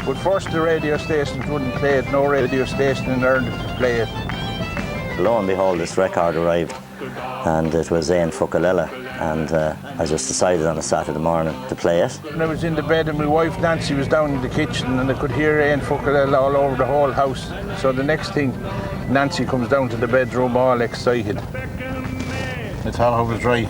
But first the radio stations wouldn't play it, no radio station in Ireland to play it. Lo and behold, this record arrived, and it was Aon Fuckalella, and I just decided on a Saturday morning to play it. When I was in the bed and my wife Nancy was down in the kitchen and I could hear Aon Fuckalella all over the whole house. So the next thing, Nancy comes down to the bedroom all excited. I thought I was right.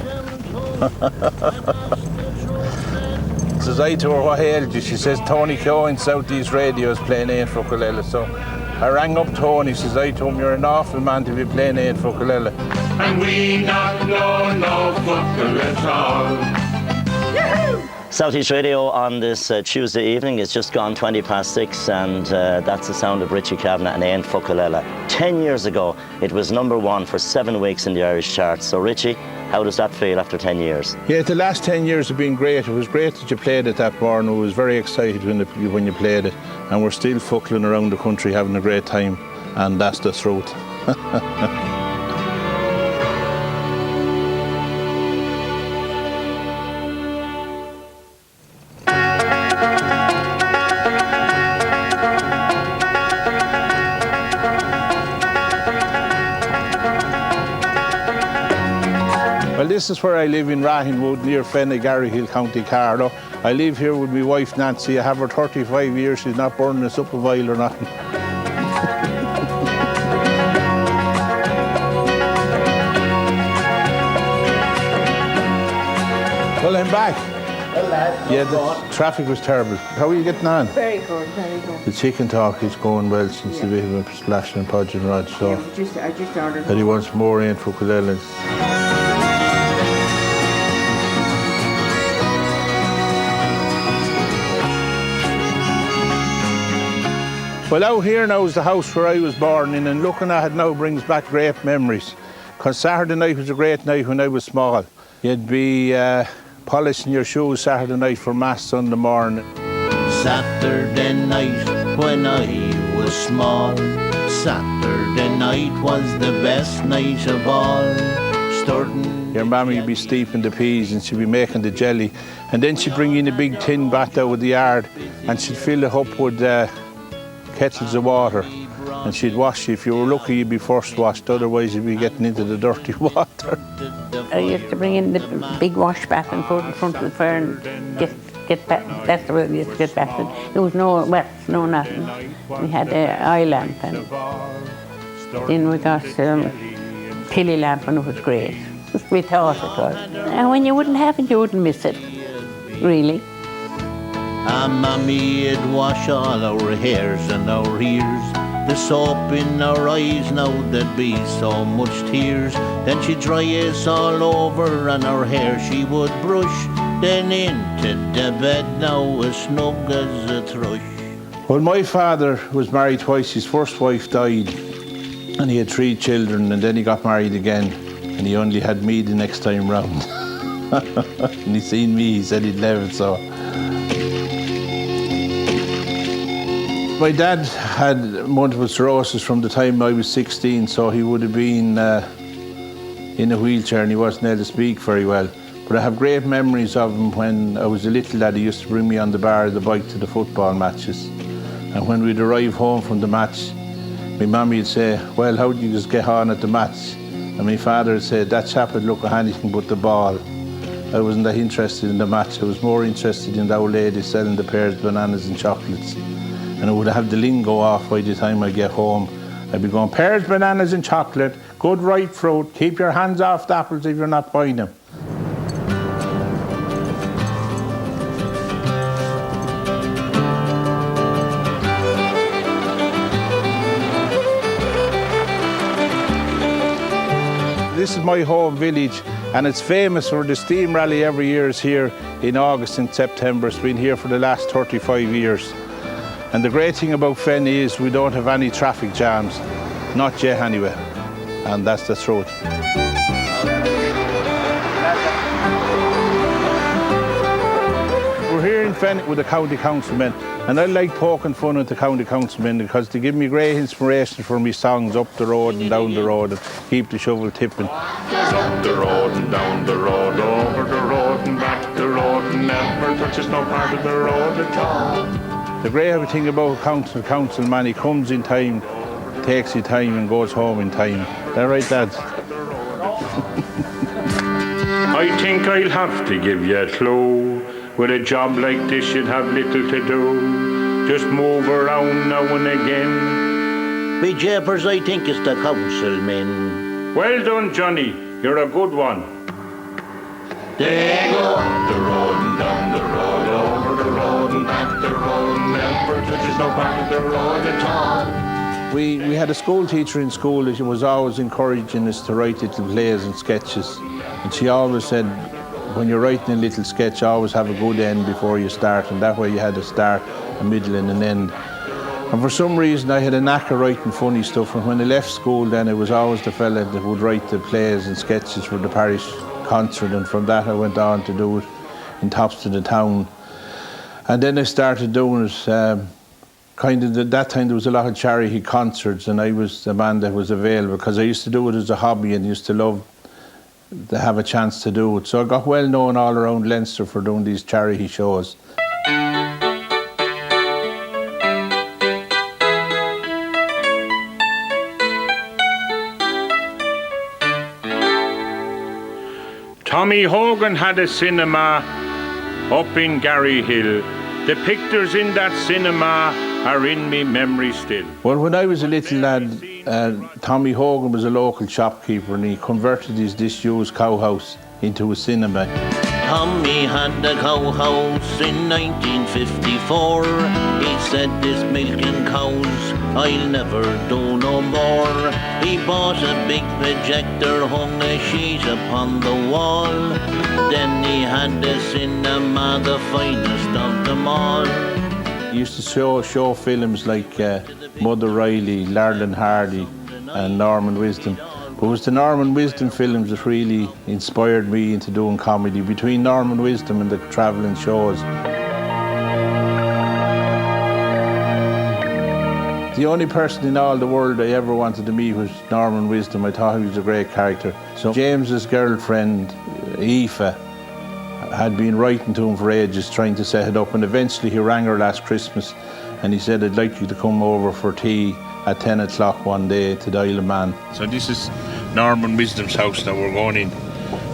Says I to her, what ailed you? She says, Tony Keoghan, South East Radio is playing Aon Fuckalella. So I rang up Tony, says I to him, you're an awful man to be playing Aon Fuckalella. And we not know no fucker at all. Yahoo! South East Radio on this Tuesday evening. It's just gone 6:20, and that's the sound of Richie Kavanagh and Aon Fuckalella. 10 years ago, it was #1 for 7 weeks in the Irish charts. So Richie, how does that feel after 10 years? Yeah, the last 10 years have been great. It was great that you played it that morning. I was very excited when you played it. And we're still fuckling around the country having a great time. And that's the truth. Well, this is where I live in Rahingwood, near Fenny, Garryhill, County Carlow. I live here with my wife Nancy. I have her 35 years. She's not burning us up a while or nothing. Well, I'm back. Well, lad, Yeah, the traffic was terrible. How are you getting on? very good, very good. The chicken talk is going well since the bit of a splashing and podging rod, so Yeah, I just ordered. that he wants more Aon Fuckalellas. Well, out here now is the house where I was born in, and looking at it now brings back great memories. Because Saturday night was a great night when I was small. You'd be polishing your shoes Saturday night for Mass Sunday morning. Saturday night when I was small, Saturday night was the best night of all. Your mammy would be steeping the peas and she'd be making the jelly, and then she'd bring in a big tin bat out of the yard and she'd fill it up with kettles of water, and she'd wash you. If you were lucky, you'd be first washed, otherwise you'd be getting into the dirty water. I used to bring in the big wash bath and put it in front of the fire and get back. That's the way we used to get back. There was no wet, no nothing. We had an eye lamp, and then we got pilly lamp, and it was great. We thought it was. And when you wouldn't have it, you wouldn't miss it, really. Mammy'd wash all our hairs and our ears. The soap in our eyes, now there'd be so much tears. Then she'd dry us all over, and our hair she would brush. Then into the bed, now as snug as a thrush. Well, my father was married twice. His first wife died and he had 3 children, and then he got married again, and he only had me the next time round. And he seen me, he said he'd left, so. My dad had multiple sclerosis from the time I was 16, so he would have been in a wheelchair and he wasn't able to speak very well. But I have great memories of him when I was a little lad. He used to bring me on the bar of the bike to the football matches. And when we'd arrive home from the match, my mummy would say, well, how did you just get on at the match? And my father would say, that chap would look at anything but the ball. I wasn't that interested in the match. I was more interested in the old lady selling the pears, bananas and chocolates. And I would have the lingo off by the time I get home. I'd be going, pears, bananas and chocolate, good ripe fruit, keep your hands off the apples if you're not buying them. This is my home village, and it's famous for the steam rally every year. Is here in August and September. It's been here for the last 35 years. And the great thing about Fenny is we don't have any traffic jams, not yet anyway, and that's the truth. We're here in Fenny with the county councilmen, and I like poking fun at the county councilmen because they give me great inspiration for me songs up the road and down the road and keep the shovel tipping. Up the road and down the road, over the road and back the road, and never touches no part of the road at all. The great thing about a councilman, he comes in time, takes his time and goes home in time. Is that right, lads? I think I'll have to give you a clue. With a job like this, you'd have little to do. Just move around now and again. Be japers, I think it's the councilmen. Well done, Johnny. You're a good one. They go Up the road and down the road, over the road and back the road, never touches no part of the road at all. We had a school teacher in school that was always encouraging us to write little plays and sketches. And she always said, when you're writing a little sketch, always have a good end before you start. And that way you had a start, a middle and an end. And for some reason I had a knack of writing funny stuff. And when I left school then, it was always the fella that would write the plays and sketches for the parish concert. And from that I went on to do it in Tops of the Town. And then I started doing it that time there was a lot of charity concerts, and I was the man that was available because I used to do it as a hobby and used to love to have a chance to do it. So I got well known all around Leinster for doing these charity shows. Tommy Hogan had a cinema up in Garryhill. The pictures in that cinema are in me memory still. Well, when I was a little lad, Tommy Hogan was a local shopkeeper and he converted his disused cowhouse into a cinema. Tommy had a cow house in 1954. He said, this milking cows I'll never do no more. He bought a big projector, hung a sheet upon the wall. Then he had a cinema, the finest of them all. He used to show films like Mother Riley, Larlin Hardy and Norman Wisdom. But it was the Norman Wisdom films that really inspired me into doing comedy, between Norman Wisdom and the travelling shows. The only person in all the world I ever wanted to meet was Norman Wisdom. I thought he was a great character. So James's girlfriend, Aoife, had been writing to him for ages, trying to set it up, and eventually he rang her last Christmas and he said, I'd like you to come over for tea at 10 o'clock one day to the Isle of Man. So this is Norman Wisdom's house that we're going in.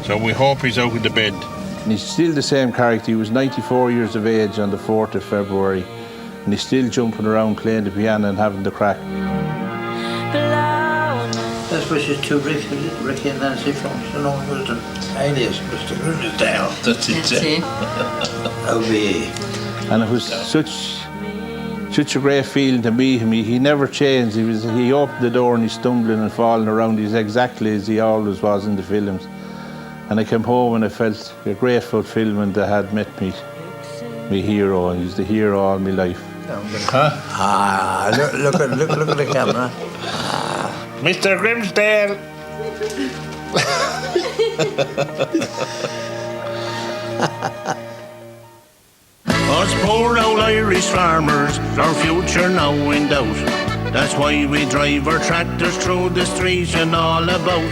So we hope he's out of the bed. And he's still the same character. He was 94 years of age on the 4th of February, and he's still jumping around playing the piano and having the crack. Best wishes to Ricky and Nancy from St. Norman Wisdom, alias Mr. Grimsdale. That's it. OBE. And it was such a great feeling to meet him. He never changed. He opened the door and he's stumbling and falling around. He's exactly as he always was in the films. And I came home and I felt a grateful feeling that I had met me hero, and he's the hero all my life. Look at the camera. Mr. Grimsdale! Us poor old Irish farmers, our future now in doubt. That's why we drive our tractors through the streets and all about.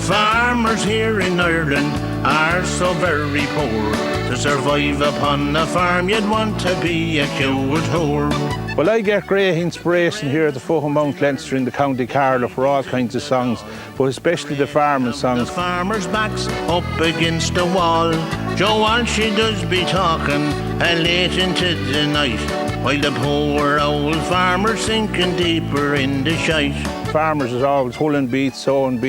Farmers here in Ireland are so very poor. To survive upon a farm, you'd want to be a cure. Well, I get great inspiration here at the foot of Mount Leinster in the County Carlow for all kinds of songs, but especially the farming songs. The farmer's back's up against the wall. Joe Walshy does be talking late into the night, while the poor old farmer's sinking deeper in the shite. Farmers is always pulling beets, sowing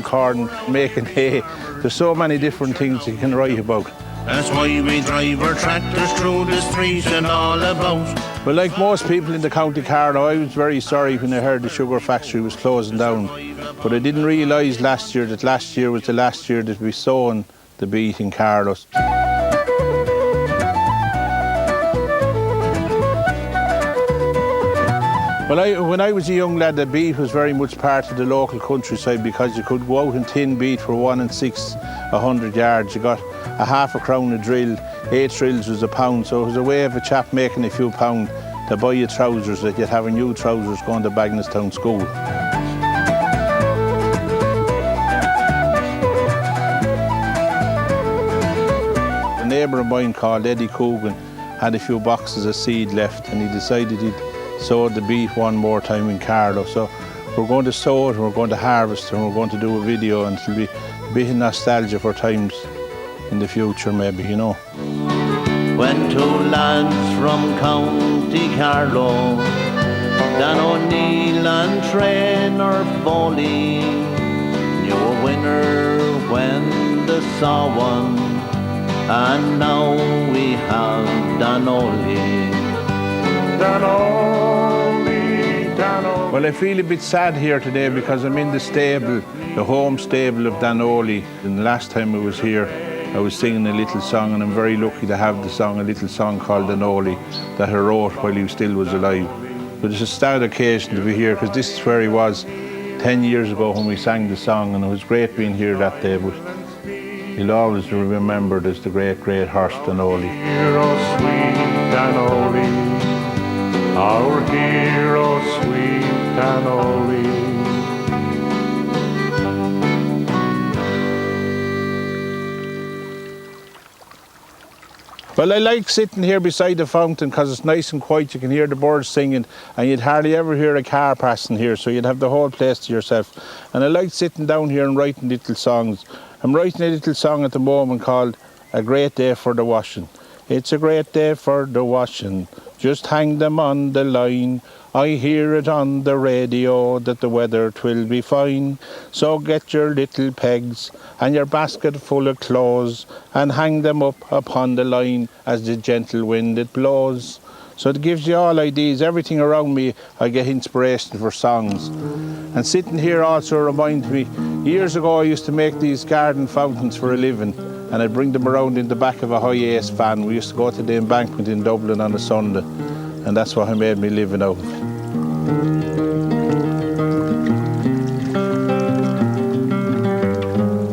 corn, making hay. There's so many different things you can write about. That's why we drive our tractors through the streets and all about. Well, like most people in the County Carlow, I was very sorry when I heard the sugar factory was closing down. But I didn't realise last year that last year was the last year that we sowing the beet in Carlow. Well, when I was a young lad, the beet was very much part of the local countryside because you could go out and tin beet for 1 and 6, 100 yards. You got a half a crown a drill, 8 drills was £1, so it was a way of a chap making a few pound to buy you trousers that you'd have new trousers going to Bagnallstown School. A neighbour of mine called Eddie Coogan had a few boxes of seed left, and he decided he'd sow the beet one more time in Carlow. So we're going to sow it, and we're going to harvest it, and we're going to do a video, and it'll be a bit of nostalgia for times in the future, maybe, you know. When two lads from County Carlow, Dan O'Neill and Trainer Foley, knew a winner when they saw one, and now we have Danoli. Well, I feel a bit sad here today because I'm in the stable, the home stable of Danoli. And the last time I was here, I was singing a little song, and I'm very lucky to have the song, a little song called Danoli, that I wrote while he still was alive. But it's a sad occasion to be here, because this is where he was 10 years ago when we sang the song, and it was great being here that day. But he'll always be remembered as the great, great horse Danoli. Hero, sweet Danoli. Our hero, sweet Danoli. Well, I like sitting here beside the fountain because it's nice and quiet. You can hear the birds singing, and you'd hardly ever hear a car passing here, so you'd have the whole place to yourself. And I like sitting down here and writing little songs. I'm writing a little song at the moment called A Great Day for the Washing. It's a great day for the washing, just hang them on the line. I hear it on the radio that the weather 'twill be fine. So get your little pegs and your basket full of clothes and hang them up upon the line as the gentle wind it blows. So it gives you all ideas. Everything around me, I get inspiration for songs. And sitting here also reminds me, years ago I used to make these garden fountains for a living, and I'd bring them around in the back of a high ace van. We used to go to the embankment in Dublin on a Sunday, and that's what I made me living out of.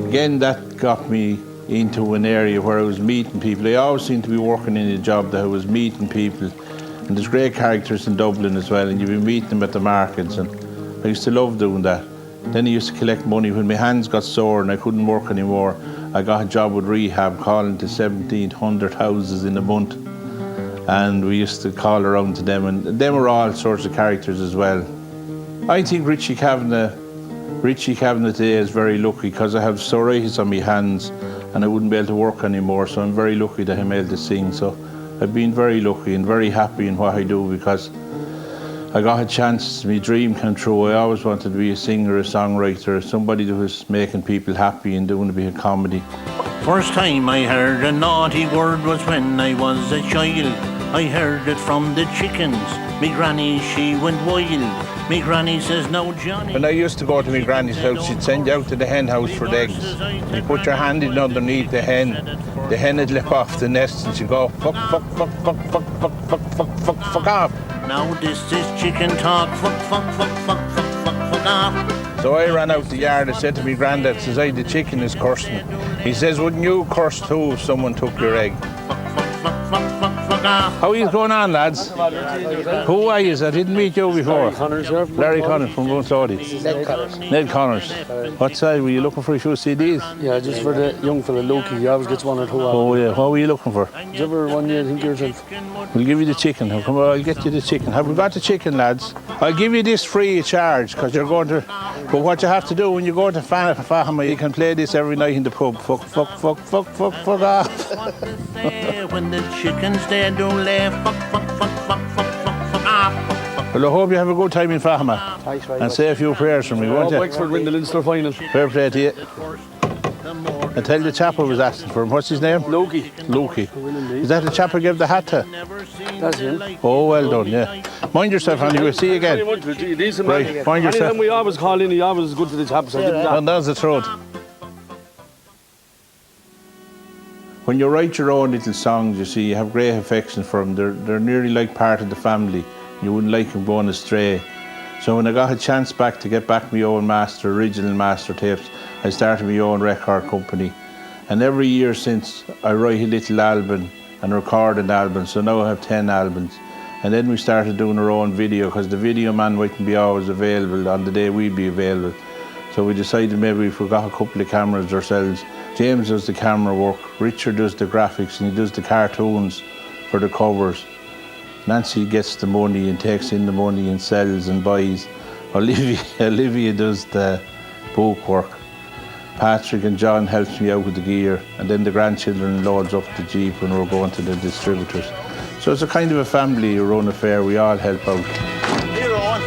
Again, that got me into an area where I was meeting people. I always seemed to be working in a job that I was meeting people. And there's great characters in Dublin as well, and you'd be meeting them at the markets, and I used to love doing that. Then I used to collect money. When my hands got sore and I couldn't work anymore, I got a job with rehab, calling to 1,700 houses in a month. And we used to call around to them, and them were all sorts of characters as well. I think Richie Kavanagh today is very lucky because I have psoriasis on my hands and I wouldn't be able to work anymore, so I'm very lucky that I'm able to sing. So I've been very lucky and very happy in what I do because I got a chance, my dream came true. I always wanted to be a singer, a songwriter, somebody that was making people happy and doing a bit of comedy. First time I heard a naughty word was when I was a child. I heard it from the chickens. Me granny, she went wild. Me granny says, no, Johnny. When I used to go to my granny's house, she'd send you out to the hen house for the eggs. You put your hand in underneath the hen would lip off the nest and she'd go, fuck, fuck, fuck, fuck, fuck, fuck, fuck, fuck, fuck, fuck off. Now this is chicken talk, fuck, fuck, fuck, fuck, fuck, fuck, fuck off. So I ran out the yard and said to my granddad, says, "Aye, the chicken is cursing." He says, "Wouldn't you curse too if someone took your egg?" How are you going on, lads? Who are you? I didn't meet you before. Larry Connors from Bunslody. Ned Connors. What side were you looking for? A few CDs? Yeah, just for the young fella, Loki. He always gets one or two out. Oh yeah, what were you looking for? Did you ever one year think yourself? We'll give you the chicken. Come on, I'll get you the chicken. Have we got the chicken, lads? I'll give you this free of charge because you're going to. But what you have to do when you go to Fahama, you can play this every night in the pub. Fuck, fuck, fuck, fuck, fuck, fuck off. When the chickens there don't laugh, fuck, fuck, fuck, fuck, fuck, fuck, fuck off. Well, I hope you have a good time in Fahama. And say a few prayers for me, won't you? Wexford win the Leinster final. Fair play to you. I tell the chap who was asking for him. What's his name? Loki. Loki. Is that the chap who gave the hat to? That's him. Oh, well done, yeah. Mind yourself, anyway. See you again. Right, mind yourself. Anytime we always call in, he always is good to the chaps. And that's the truth. When you write your own little songs, you see, you have great affection for them. They're nearly like part of the family. You wouldn't like them going astray. So when I got a chance back to get back my own original master tapes, I started my own record company. And every year since, I write a little album and record an album. So now I have 10 albums. And then we started doing our own video because the video man mightn't be always available on the day we'd be available. So we decided maybe if we got a couple of cameras ourselves, James does the camera work, Richard does the graphics and he does the cartoons for the covers. Nancy gets the money and takes in the money and sells and buys. Olivia does the book work. Patrick and John helps me out with the gear, and then the grandchildren loads up the Jeep when we're going to the distributors. So it's a kind of a family-run affair. We all help out. Here, Owen.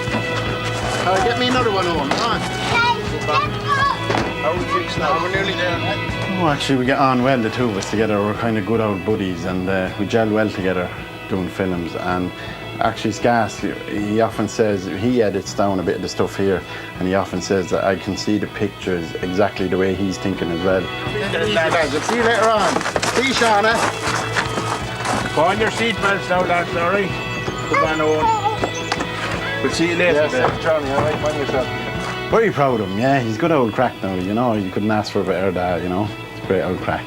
Get me another one, Owen. Come on. How are we fixed now? We're nearly there. Oh, actually, we get on well, the two of us together. We're kind of good old buddies, and we gel well together doing films. And actually, it's gas. He often says, he edits down a bit of the stuff here, and he often says that I can see the pictures exactly the way he's thinking as well. See you later on. See you, Shauna. Put on your seatbelts now, lads, all right? Come on, Owen. We'll see you later. Yes, Johnny, all right, mind yourself. Very proud of him, yeah. He's good old crack now, you know. You couldn't ask for a better dad, you know. It's great old crack.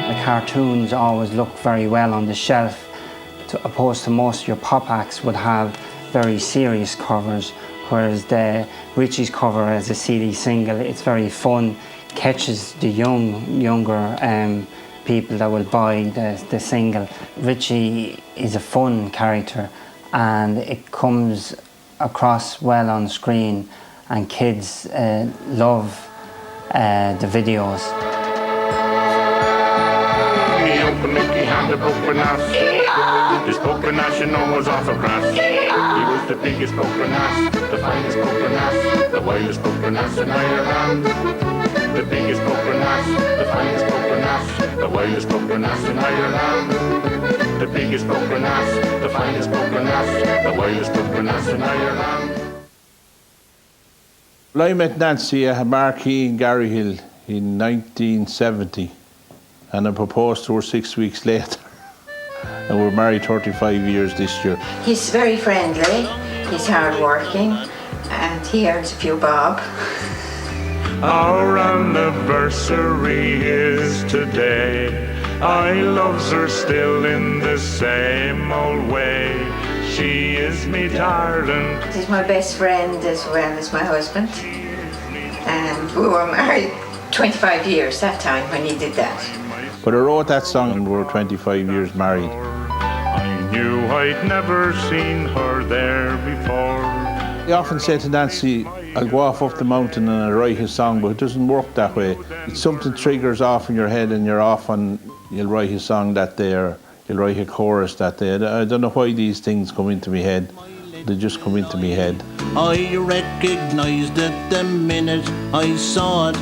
The cartoons always look very well on the shelf, opposed to most of your pop acts would have very serious covers, whereas the Richie's cover as a CD single, it's very fun, catches the younger people that will buy the single. Richie is a fun character, and it comes across well on screen, and kids love the videos. Mickey had a coconut. This coconut, you know, was off a grass. He was the biggest coconut, the finest coconut, the wildest coconut in Ireland. The biggest coconut, the finest coconut, the wildest coconut in Ireland. The biggest coconut, the finest coconut, the wildest coconut in Ireland. Well, I met Nancy at Marquee in Garryhill in 1970. And I proposed to her 6 weeks later. And we're married 35 years this year. He's very friendly, he's hard-working, and he earns a few bob. Our anniversary is today. I loves her still in the same old way. She is me darling. He's my best friend as well as my husband. And we were married 25 years that time when he did that. But I wrote that song and we were 25 years married. I knew I'd never seen her there before. I often say to Nancy, I'll go off up the mountain and I'll write a song, but it doesn't work that way. It's something triggers off in your head and you're off and you'll write a song that day or you'll write a chorus that day. I don't know why these things come into my head. They just come into my head. I recognised it the minute I saw it,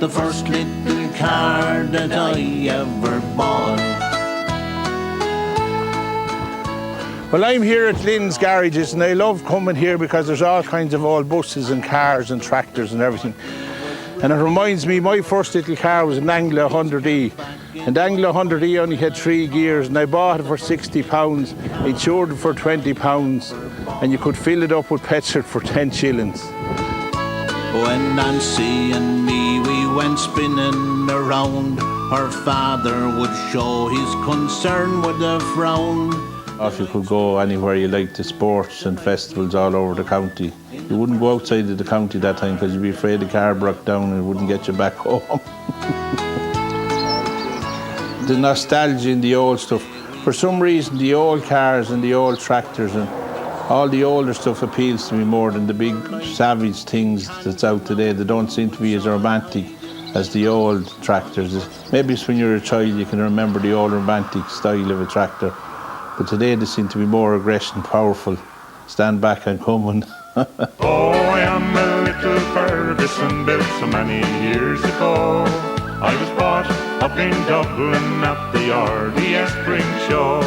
the first little car that I ever bought. Well, I'm here at Lynn's Garages and I love coming here because there's all kinds of old buses and cars and tractors and everything. And it reminds me, my first little car was an Anglo 100E. And the Anglo 100E only had 3 gears and I bought it for £60, insured it for £20, and you could fill it up with petrol for 10 shillings. When Nancy and me, we went spinning around, her father would show his concern with a frown. If you could go anywhere you liked to sports and festivals all over the county, you wouldn't go outside of the county that time because you'd be afraid the car broke down and it wouldn't get you back home. The nostalgia in the old stuff. For some reason, the old cars and the old tractors and all the older stuff appeals to me more than the big savage things that's out today. They don't seem to be as romantic as the old tractors. Maybe it's when you're a child you can remember the old romantic style of a tractor. But today they seem to be more aggression, powerful. Stand back and come and... Oh, I am a little Ferguson built so many years ago. I was brought up in Dublin at the RTE Spring Show.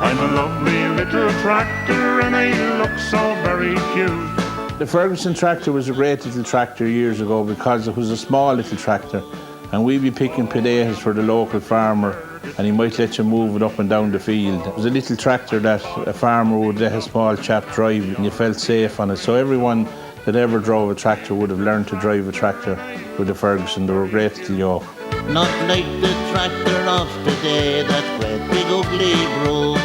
I'm a lovely little tractor and I look so very cute. The Ferguson tractor was a great little tractor years ago because it was a small little tractor and we'd be picking potatoes for the local farmer and he might let you move it up and down the field. It was a little tractor that a farmer would let a small chap drive and you felt safe on it. So everyone that ever drove a tractor would have learned to drive a tractor with a Ferguson. They were great little yoke. Not like the tractor of today, that red big ugly broom.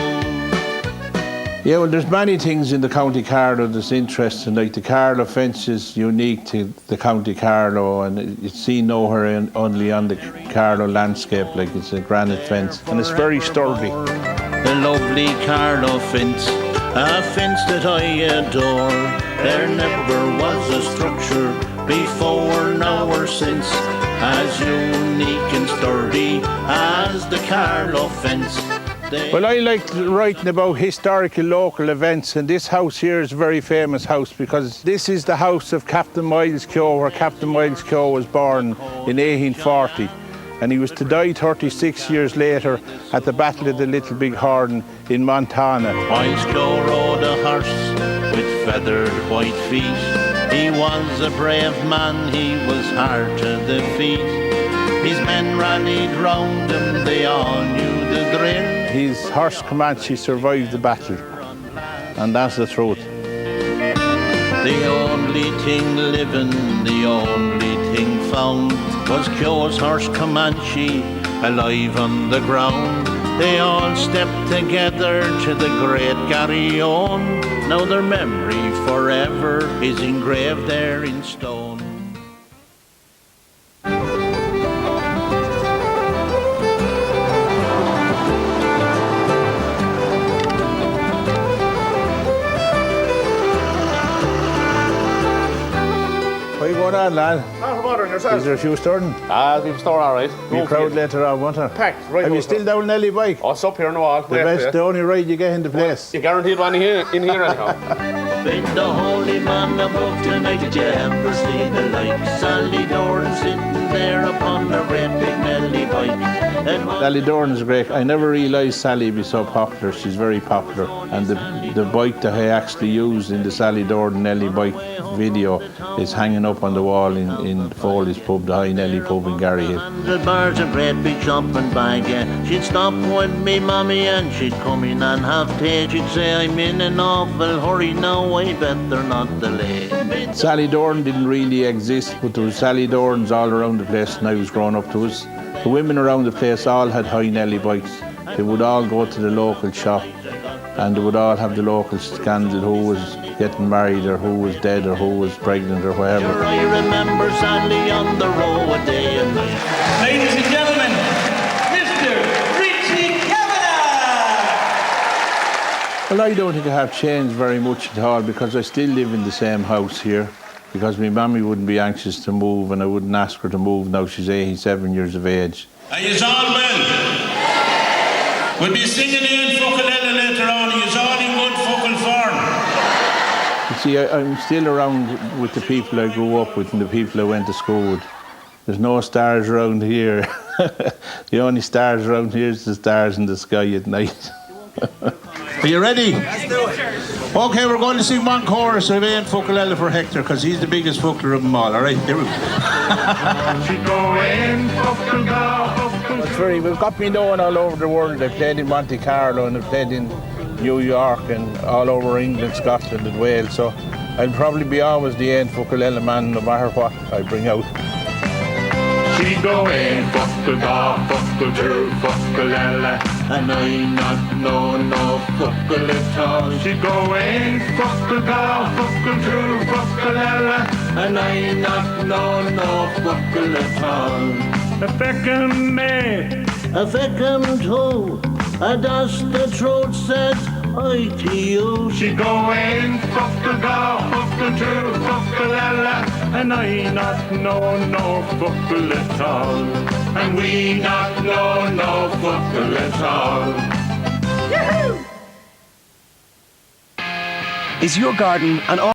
Yeah, well, there's many things in the County Carlow that's interesting. Like the Carlow fence is unique to the County Carlow, and it's seen nowhere only on the Carlow landscape. Like it's a granite fence, and it's very sturdy. The lovely Carlow fence, a fence that I adore. There never was a structure before, now or since, as unique and sturdy as the Carlow fence. Well, I like writing about historical local events, and this house here is a very famous house because this is the house of Captain Miles Keogh, where Captain Miles Keogh was born in 1840, and he was to die 36 years later at the Battle of the Little Big Horn in Montana. Miles Keogh rode a horse with feathered white feet. He was a brave man, he was hard to defeat. His men rallied round him, they all knew the drill. His horse Comanche survived the battle, and that's the truth. The only thing living, the only thing found, was Keogh's horse Comanche, alive on the ground. They all stepped together to the great Garryowen. Now their memory forever is engraved there in stone. What are you going on, lad? Not bothering yourself. Is there a few starting? We've store all right. Be proud later on, won't I? Packed, right. Have you still down Nelly bike? Oh, it's up here on the wall. The only ride you get in the place. You guaranteed one in here anyhow. Been the holy man above tonight, did you ever see the like? Sally Doran sitting there upon the red big Nelly bike. Sally Doran is great. I never realised Sally would be so popular. She's very popular. And the bike that I actually used in the Sally Doran Nelly bike video is hanging up on the wall in Foley's pub, the High Nelly pub in Garryhill. 100 bars of red big shopping bag, yeah. She'd stop with me mommy and she'd come in and have tea. She'd say, I'm in an awful hurry now, I better not delay. Sally Doran didn't really exist, but there was Sally Dorans all around the place when I was growing up. There was the women around the place all had High Nelly bikes. They would all go to the local shop and they would all have the local scandal, who was getting married or who was dead or who was pregnant or whatever. I remember Sally on the road a day and night. Ladies and gentlemen, Mr. Richie Kavanagh! Well, I don't think I have changed very much at all because I still live in the same house here because my mammy wouldn't be anxious to move and I wouldn't ask her to move now she's 87 years of age. Are you all well? We'll be singing in Fuckalella later on. Are you all in good Fuckal form? You see, I'm still around with the people I grew up with and the people I went to school with. There's no stars around here. The only stars around here is the stars in the sky at night. Are you ready? Let's do it. Okay, we're going to sing one chorus of Ian Fuckalella for Hector because he's the biggest fuckler of them all. All right, here we go. It's very, we've got me known all over the world. I played in Monte Carlo and I played in New York and all over England, Scotland and Wales. So I'll probably be always the Ian Fuckalella man no matter what I bring out. She go in, fuckle da, fuckle do, fuckalella, and I not know no fuckle at all. She go in, fuckle da, fuckle do, fuckalella, and I not know no fuckle at all. A feckum me, a feckum too, a dust the truth says I to you. She go in, fuckle da, fuckle do, fuckalella, and I not know no fuckle at all. And we not know no fuckle at all. Yahoo! Is your garden an